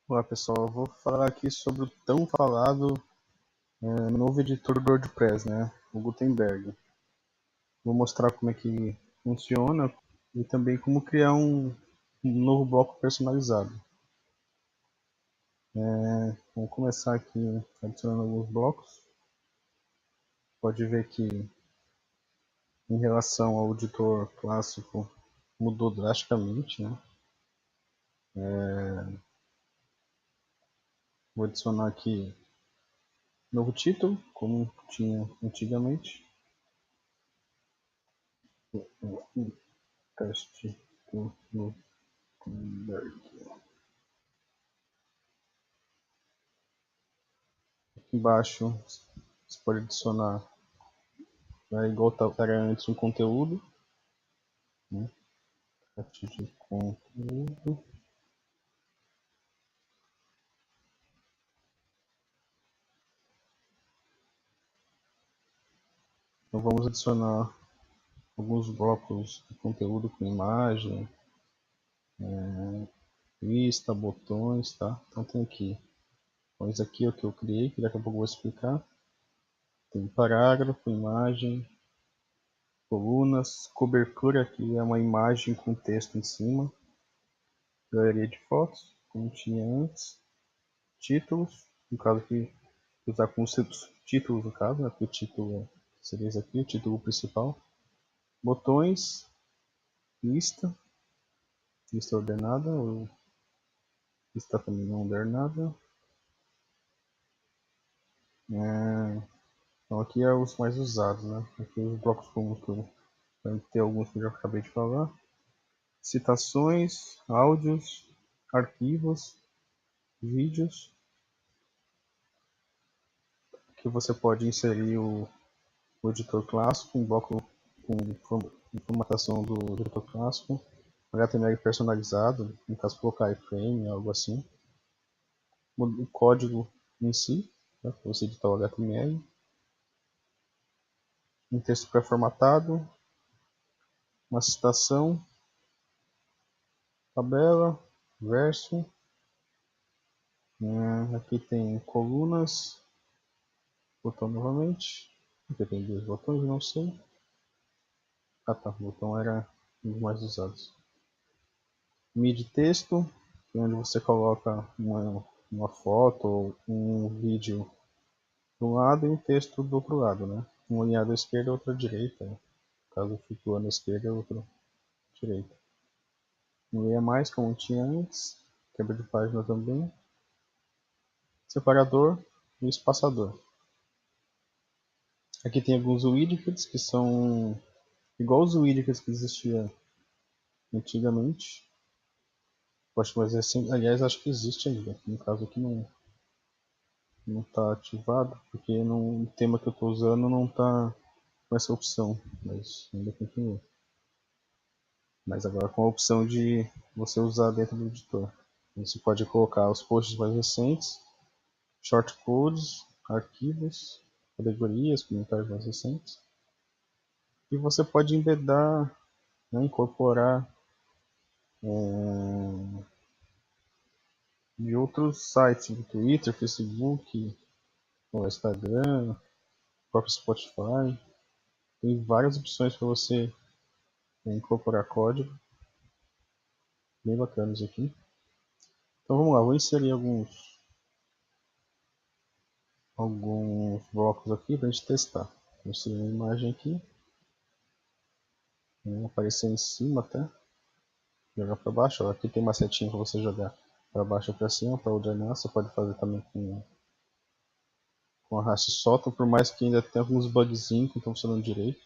Olá pessoal, eu vou falar aqui sobre o tão falado novo editor do WordPress, né? O Gutenberg. Vou mostrar como é que funciona e também como criar um novo bloco personalizado. Vamos começar aqui adicionando alguns blocos. Pode ver que em relação ao editor clássico mudou drasticamente, né? Vou adicionar aqui novo título, como tinha antigamente. Teste do Gutenberg. Aqui embaixo você pode adicionar, igual era antes, um conteúdo, né? Parte de conteúdo. Então vamos adicionar alguns blocos de conteúdo com imagem, lista, botões, tá? Então tem aqui. Então esse aqui é o que eu criei, que daqui a pouco eu vou explicar. Tem parágrafo, imagem, colunas, cobertura, que é uma imagem com texto em cima, galeria de fotos, como tinha antes, títulos, no caso aqui usar com os títulos no caso, né? Porque o título seria esse aqui, o título principal, botões, lista, lista ordenada, ou lista também não ordenada. Então aqui é os mais usados, né? Aqui os blocos comuns que eu vai ter alguns que eu já acabei de falar. Citações, áudios, arquivos, vídeos, que você pode inserir o editor clássico, um bloco com formatação do editor clássico, HTML personalizado, no caso colocar iframe, algo assim. O código em si, né, para você editar o HTML. Um texto pré-formatado, uma citação, tabela, verso. Aqui tem colunas, botão novamente. Aqui tem dois botões, não sei. Ah tá, o botão era um dos mais usados. Mid texto, que é onde você coloca uma foto ou um vídeo de um lado e um texto do outro lado, né? Um alinhado à esquerda e outro à direita. Caso fique um à esquerda e outro à direita. Um leia mais, como tinha antes. Quebra de página também. Separador e espaçador. Aqui tem alguns widgets que são igual os widgets que existiam antigamente. Acho mais recente, aliás, acho que existe ainda. No caso aqui não está ativado, porque no tema que eu estou usando não está com essa opção, mas ainda continua. Mas agora com a opção de você usar dentro do editor. Você pode colocar os posts mais recentes, shortcodes, arquivos, categorias, comentários mais recentes. E você pode embedar, né, incorporar de outros sites, do Twitter, Facebook, Instagram, próprio Spotify. Tem várias opções para você incorporar código, bem bacanas aqui. Então vamos lá, vou inserir alguns blocos aqui para a gente testar. Vou inserir uma imagem aqui, vai aparecer em cima até, jogar para baixo. Aqui tem uma setinha para você jogar para baixo ou para cima, para ordenar. Você pode fazer também com arraste e solta, por mais que ainda tenha alguns bugzinhos que não estão funcionando direito.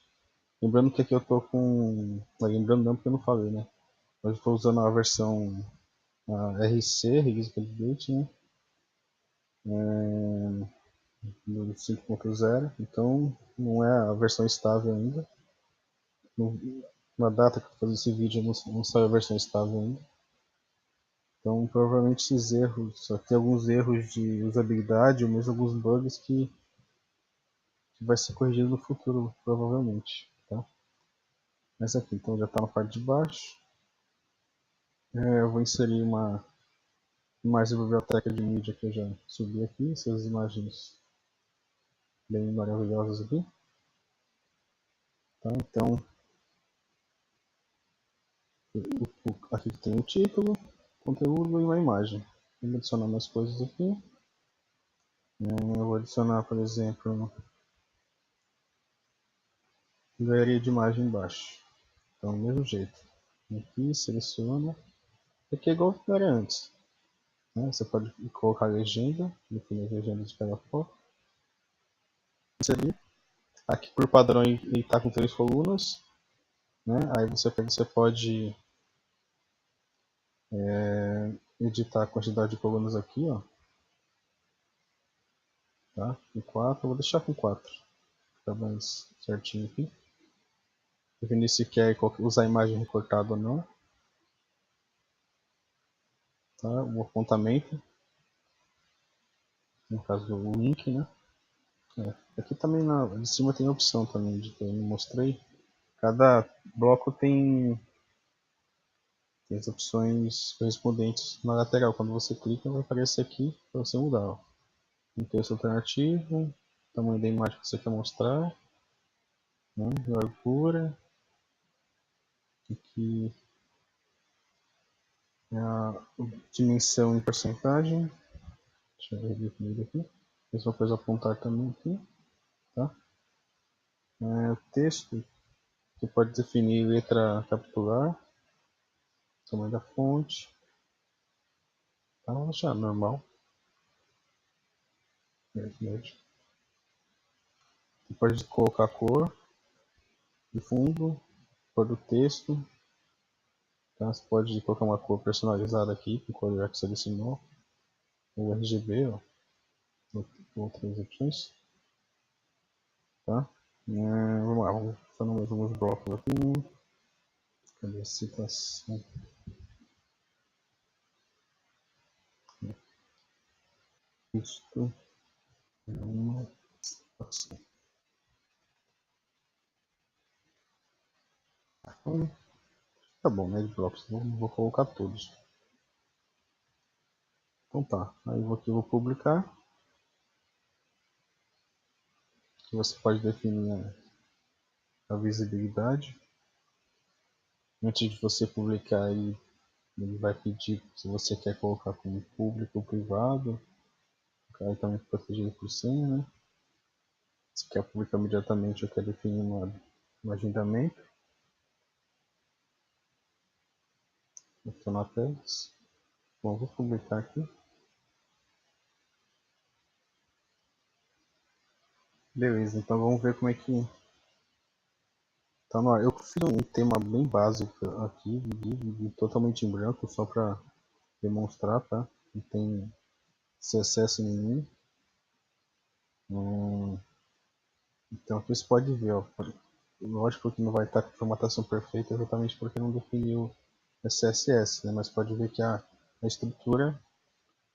Lembrando que aqui eu estou com. Lembrando não, porque eu não falei, né? Mas eu estou usando a versão RC, Release Candidate, né? No 5.0, então não é a versão estável ainda. Na data que eu estou fazendo esse vídeo não saiu a versão estável ainda. Então provavelmente esses erros, só tem alguns erros de usabilidade ou mesmo alguns bugs que vai ser corrigido no futuro, provavelmente. Tá? Essa aqui então já está na parte de baixo. Eu vou inserir Mais a biblioteca de mídia que eu já subi aqui, essas imagens bem maravilhosas aqui. Tá? Então, aqui tem o título, conteúdo e uma imagem. Vou adicionar mais coisas aqui. Eu vou adicionar, por exemplo, galeria de imagem embaixo. Então, do mesmo jeito. Aqui, seleciona. Aqui é igual que era antes. Né? Você pode colocar a legenda, definir a legenda de cada foto. Inserir. Aqui, por padrão, ele está com 3 colunas. Né? Aí você pode editar a quantidade de colunas aqui, ó. Tá? Com 4, eu vou deixar com 4. Fica mais certinho aqui. Definir se quer usar a imagem recortada ou não. Tá? O apontamento. No caso, o link, né? Aqui também de cima tem a opção também de que eu mostrei. Cada bloco tem as opções correspondentes na lateral. Quando você clica, vai aparecer aqui para você mudar. Ó. Um texto alternativo, tamanho da imagem que você quer mostrar, né? Largura, aqui é a dimensão em porcentagem. Deixa eu definir aqui. Mesma coisa apontar também aqui. Tá? O texto, você pode definir letra capitular, tamanho da fonte. Tá, já normal. Você pode colocar a cor de fundo, cor do texto. Tá? Você pode colocar uma cor personalizada aqui, com cor que selecionou. O RGB, ó, outras opções. Tá? Vamos lá, vamos fazer mais alguns blocos aqui. Cadê a citação? Isto é uma citação. Então, tá bom, né? De blocos, vou colocar todos. Então tá, aí aqui eu vou publicar. Você pode definir a visibilidade. Antes de você publicar, ele vai pedir se você quer colocar como público ou privado. Aí também protegido por senha, né? Se quer publicar imediatamente, eu quero definir um agendamento. Adicionar tags. Bom, vou publicar aqui. Beleza, então vamos ver como é que tá no ar. Eu fiz um tema bem básico aqui, totalmente em branco, só para demonstrar, tá? Não tem CSS nenhum. Então aqui você pode ver, ó. Lógico que não vai estar com formatação perfeita exatamente porque não definiu CSS, né? Mas pode ver que a estrutura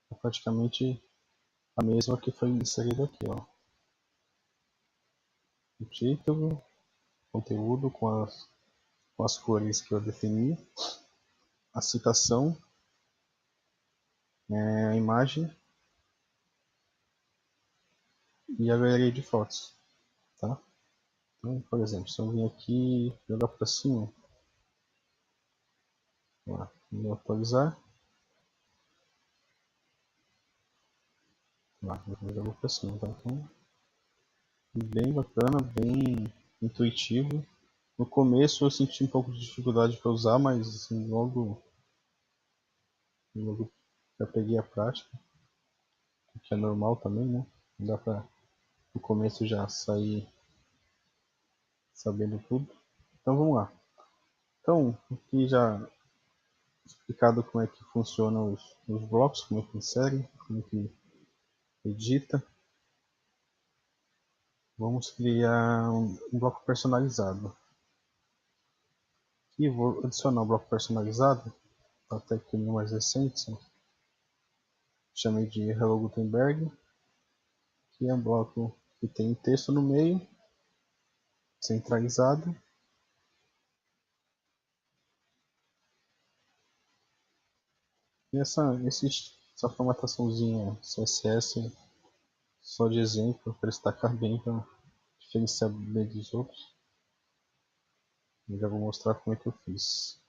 é praticamente a mesma que foi inserida aqui, ó. O título, conteúdo com as cores que eu defini, a citação, a imagem e a galeria de fotos, tá? Então, por exemplo, se eu vim aqui jogar para cima, vou atualizar, vou jogar para cima, tá? Então, bem bacana, bem intuitivo. No começo eu senti um pouco de dificuldade para usar, mas assim, logo já peguei a prática, o que é normal também, né? Não dá para no começo já sair sabendo tudo. Então vamos lá. Então, aqui já explicado como é que funcionam os blocos, como é que insere, como é que edita. Vamos criar um bloco personalizado. E vou adicionar um bloco personalizado, até que no mais recente, chamei de Hello Gutenberg, que é um bloco que tem texto no meio, centralizado. E esse essa formataçãozinha CSS só de exemplo para destacar bem, para diferenciar bem dos outros. Eu já vou mostrar como é que eu fiz.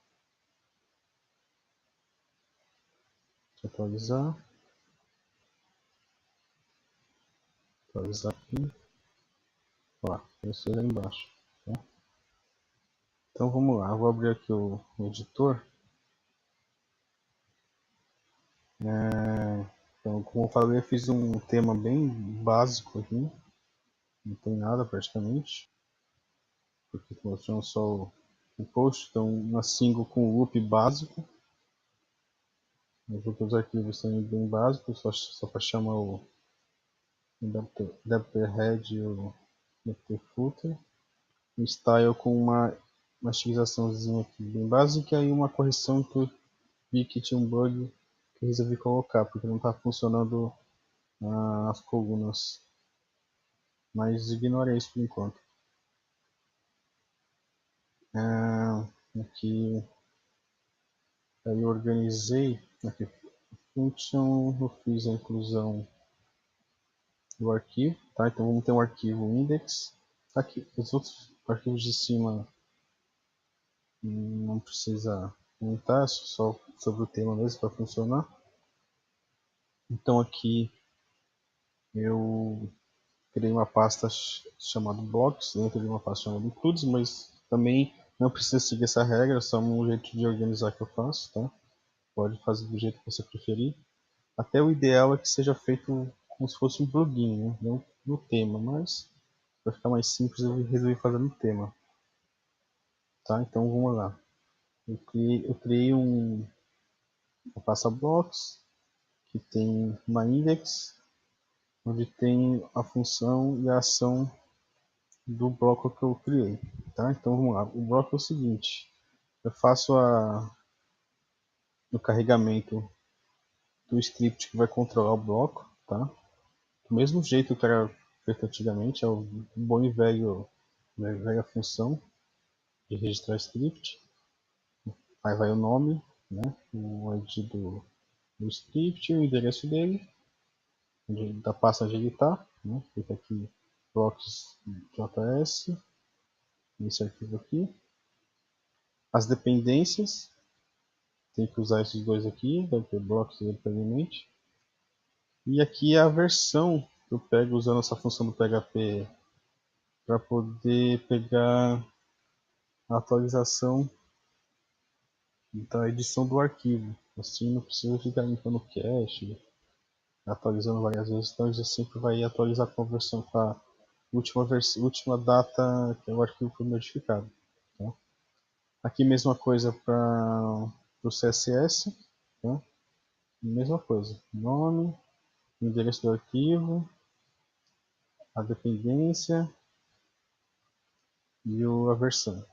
Deixa eu atualizar. Atualizar aqui. Ó, apareceu lá embaixo. Tá? Então vamos lá, eu vou abrir aqui o editor. Então, como eu falei, eu fiz um tema bem básico aqui. Não tem nada praticamente. Porque estou mostrando só o post. Então, uma single com loop básico. Os outros arquivos são bem básicos, só para chamar o adapter head e o adapter footer. Um style com uma estilizaçãozinha aqui bem básica e uma correção que eu vi que tinha um bug que eu resolvi colocar, porque não está funcionando as colunas. Mas ignorei isso por enquanto. Aqui aí eu organizei aqui function, eu fiz a inclusão do arquivo, tá? Então vamos ter um arquivo index. Aqui os outros arquivos de cima não precisa comentar, só sobre o tema mesmo para funcionar. Então aqui eu criei uma pasta chamada blocks dentro de uma pasta chamada includes, mas também não precisa seguir essa regra, é só um jeito de organizar que eu faço, tá? Pode fazer do jeito que você preferir. Até o ideal é que seja feito como se fosse um plugin, né? Não no tema, mas para ficar mais simples eu resolvi fazer no tema. Tá? Então vamos lá. Eu criei uma pasta blocks que tem uma index, onde tem a função e a ação do bloco que eu criei. Tá? Então vamos lá. O bloco é o seguinte: eu faço o carregamento do script que vai controlar o bloco, tá? Do mesmo jeito que era feito antigamente, é o bom e velha função de registrar script. Aí vai o nome, né? O ID do script, o endereço dele, da pasta onde ele está, né? Fica aqui blocks.js, esse arquivo aqui. As dependências, tem que usar esses dois aqui, vai ter blocos previamente. E aqui é a versão que eu pego usando essa função do PHP para poder pegar a atualização da edição do arquivo. Assim não precisa ficar limpando o cache, atualizando várias vezes, então ele sempre vai atualizar com a versão, com a última data que o arquivo foi modificado. Tá? Aqui mesma coisa para o CSS, tá? Mesma coisa, nome, endereço do arquivo, a dependência e a versão.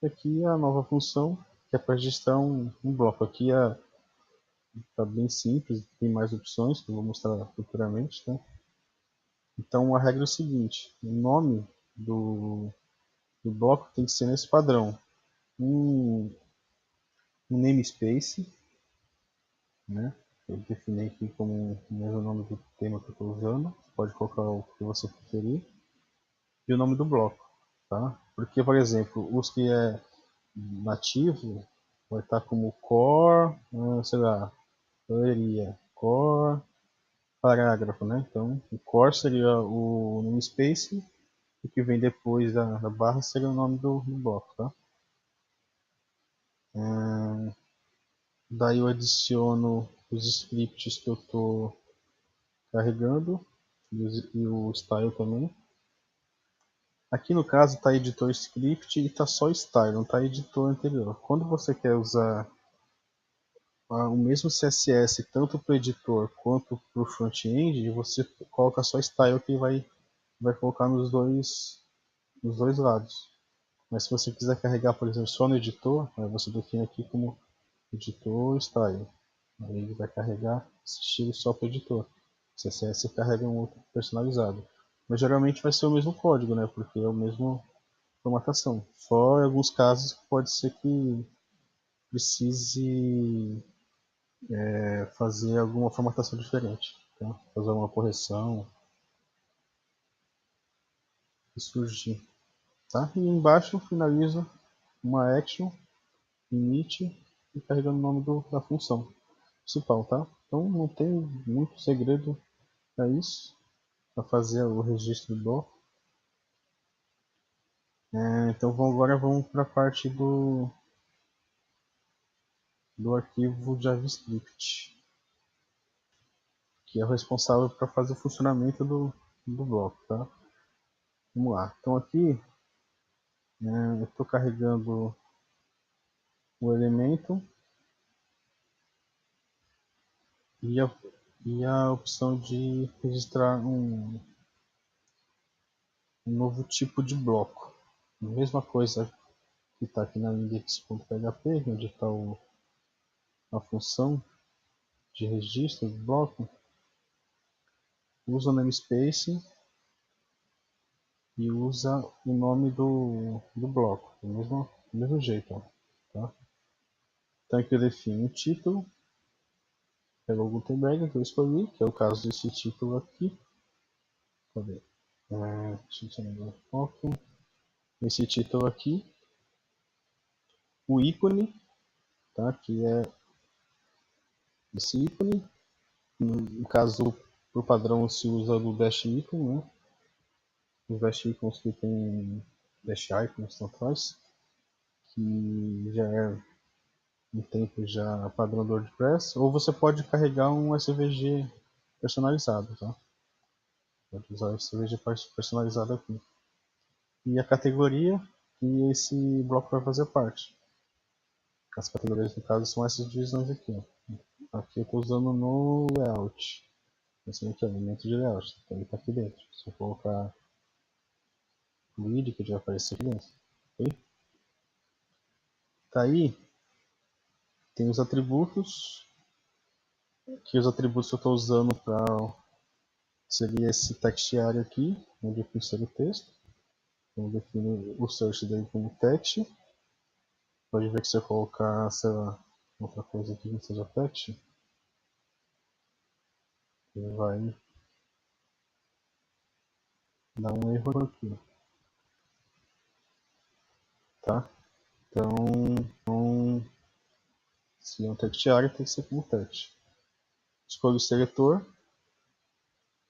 E aqui a nova função que é para registrar um bloco. Aqui está bem simples, tem mais opções que eu vou mostrar futuramente. Tá? Então a regra é o seguinte: o nome do bloco tem que ser nesse padrão. Um namespace, né? Eu defini aqui como o mesmo nome do tema que eu estou usando. Você pode colocar o que você preferir. E o nome do bloco. Tá? Porque, por exemplo, os que é nativo vai estar como core, sei lá, galeria, core, parágrafo, né? Então, o core seria o namespace, o que vem depois da barra seria o nome do bloco, tá? Daí eu adiciono os scripts que eu estou carregando e o style também. Aqui no caso está editor script e está só style, não está editor anterior. Quando você quer usar o mesmo CSS tanto para o editor quanto para o front-end, você coloca só style que vai colocar nos dois lados. Mas se você quiser carregar, por exemplo, só no editor, aí você define aqui como editor style. Aí ele vai carregar esse estilo só para o editor. CSS carrega um outro personalizado. Mas geralmente vai ser o mesmo código, né? Porque é o mesmo formatação. Só em alguns casos pode ser que precise fazer alguma formatação diferente, tá? Fazer uma correção e surgir, tá? E embaixo finaliza uma action init e carregando o nome da função principal, tá? Então não tem muito segredo para isso, para fazer o registro do bloco. Então agora vamos para a parte do arquivo JavaScript, que é o responsável para fazer o funcionamento do bloco, tá? Vamos lá. Então aqui eu estou carregando o elemento e a opção de registrar um novo tipo de bloco. A mesma coisa que está aqui na index.php, onde está a função de registro do bloco, usa o namespace e usa o nome do bloco, do mesmo jeito. Ó, tá? Então aqui eu defino um título, pego o Gutenberg que eu escolhi, que é o caso desse título aqui. Cadê? Esse título aqui, o ícone, tá? Que é esse ícone. No caso, por padrão, se usa do dash icon, né? Os dash icons que tem dash icons, tanto faz, que já é um tempo já padrão do WordPress, ou você pode carregar um SVG personalizado, tá? Pode usar o SVG personalizado aqui. E a categoria que esse bloco vai fazer parte. As categorias, no caso, são essas divisões aqui. Ó. Aqui eu estou usando no layout. Esse aqui é o elemento de layout, então ele está aqui dentro. Se eu colocar o id, que já vai aparecer aqui dentro. Ok? Tá aí, tem os atributos, que os atributos que eu estou usando para seria esse text area aqui, onde eu insero o texto. Então eu defino o search dele como text. Pode ver que se eu colocar, sei lá, outra coisa aqui que não seja text, ele vai dar um erro aqui, tá? Então se é um text area, tem que ser como text. Escolho o seletor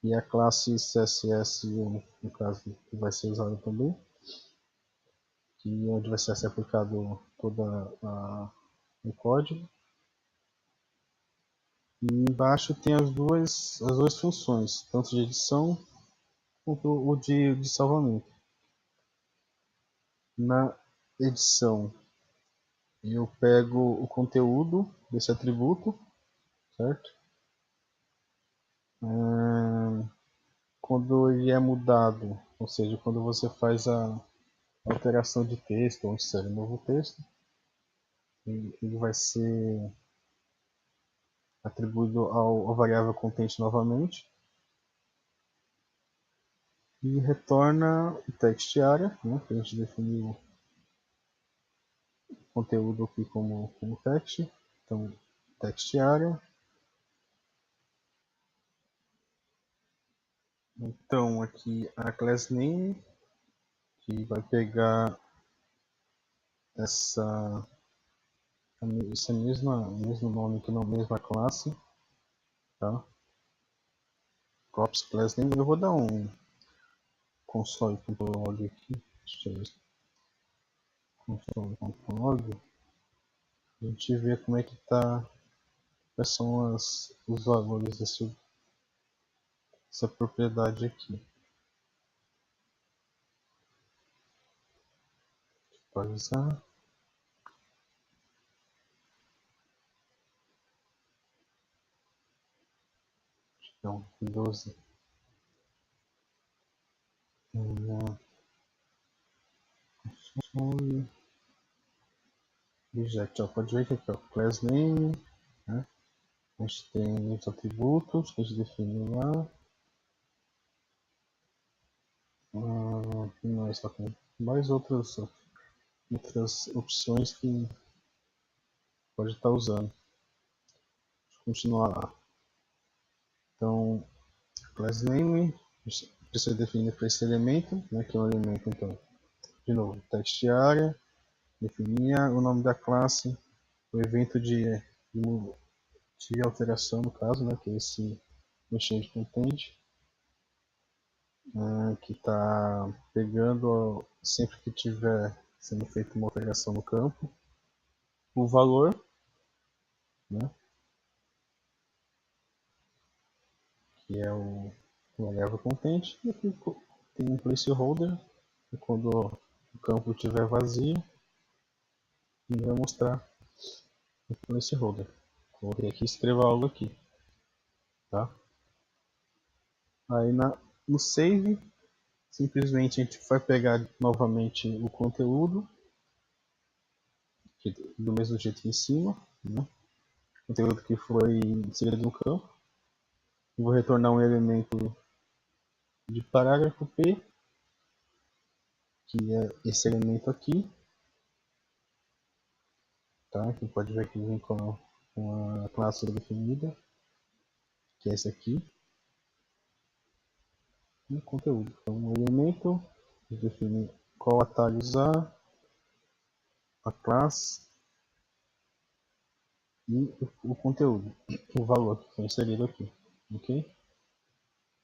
e a classe CSS, no caso, que vai ser usada também, que é onde vai ser aplicado todo o código. E embaixo tem as duas funções, tanto de edição quanto o de salvamento. Na edição, eu pego o conteúdo desse atributo, certo? Quando ele é mudado, ou seja, quando você faz a alteração de texto ou insere um novo texto, ele vai ser atribuído ao variável content novamente e retorna o text area, né, que a gente definiu o conteúdo aqui como text. Então, text area. Então, aqui a class name, que vai pegar esse mesmo nome que na mesma classe, tá? Props class name. Eu vou dar um console.log aqui. Deixa eu ver. Console.log. A gente vê como é que tá, quais são os valores dessa propriedade aqui. Atualizar. Então, 12. Object, ó, pode ver que aqui, ó, class name, né? A gente tem os atributos que a gente definiu lá. Nós só tem mais outras opções que pode estar usando. continuar lá. Então, class name, precisa definir para esse elemento, né, que é um elemento, então, de novo, text area, definir o nome da classe, o evento de alteração, no caso, né, que é esse change content, que está pegando sempre que tiver sendo feita uma alteração no campo, o valor, né, que é o variável content, e aqui tem um placeholder, e quando o campo estiver vazio, ele vai mostrar o placeholder. Vou ter aqui escrever algo aqui, tá? Aí no save, simplesmente a gente vai pegar novamente o conteúdo, do mesmo jeito que em cima, né? O conteúdo que foi inserido no campo. Vou retornar um elemento de parágrafo P, que é esse elemento aqui, tá? Que pode ver que vem com a classe definida, que é esse aqui, e conteúdo. Então, um elemento define qual atalho usar, a classe e o conteúdo, o valor que foi inserido aqui, ok?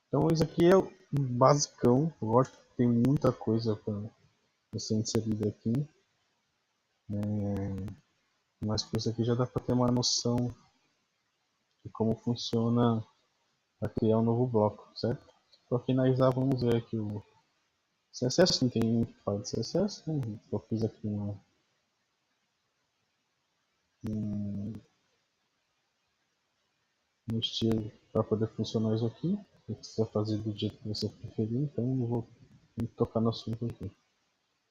Então isso aqui é o basicão. Lógico que tem muita coisa para ser inserida aqui, mas com isso aqui já dá para ter uma noção de como funciona para criar um novo bloco, certo? Para finalizar, vamos ver aqui o CSS. Não tem muito que falar de CSS, né? Eu fiz aqui um estilo para poder funcionar isso aqui. Você precisa fazer do jeito que você preferir, então eu vou tocar no assunto aqui.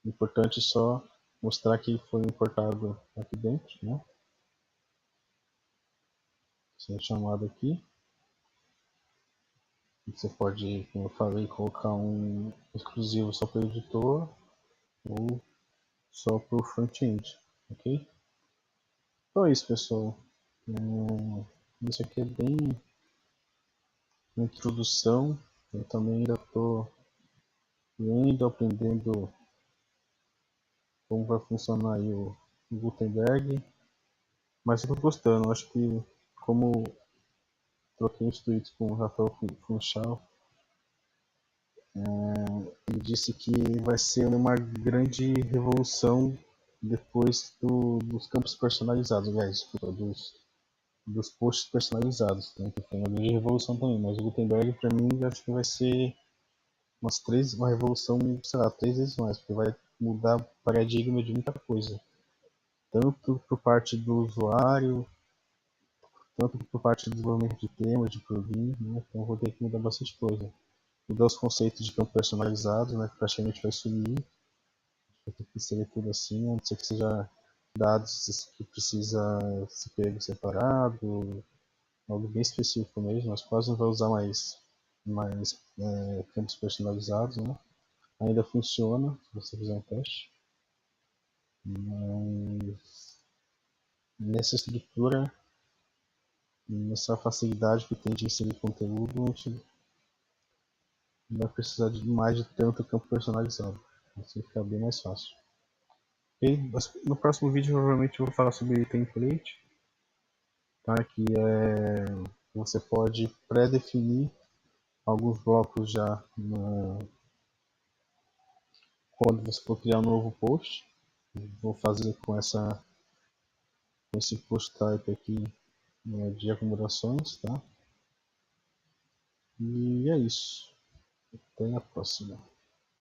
O importante é só mostrar que foi importado aqui dentro, né? Isso é chamado aqui. Você pode, como eu falei, colocar um exclusivo só para o editor ou só para o front-end, ok? Então é isso, pessoal. Isso aqui é bem uma introdução. Eu também ainda estou vendo, aprendendo como vai funcionar aí o Gutenberg, mas eu estou gostando. Acho que, como troquei uns tweets com o Rafael Funchal, ele disse que vai ser uma grande revolução depois dos campos personalizados, aliás, desculpa, dos posts personalizados, né, que foi uma grande revolução também, mas o Gutenberg para mim acho que vai ser uma revolução, sei lá, 3 vezes mais, porque vai mudar o paradigma de muita coisa, tanto por parte do usuário, tanto por parte do desenvolvimento de temas, de plugin, né, então vou ter que mudar bastante coisa. Mudar os conceitos de campo personalizados, né, que praticamente vai sumir, vai ter que ser tudo assim, a não ser que seja dados que precisa ser pego separado, algo bem específico mesmo, mas quase não vai usar mais campos personalizados, né? Ainda funciona se você fizer um teste, mas nessa estrutura, nessa facilidade que tem de inserir conteúdo, a gente não vai precisar de mais de tanto campo personalizado, assim fica bem mais fácil. E no próximo vídeo provavelmente eu vou falar sobre template, tá? Que você pode pré-definir alguns blocos já quando você for criar um novo post. Vou fazer com esse post type aqui, né, de acomodações, tá? E é isso. Até a próxima.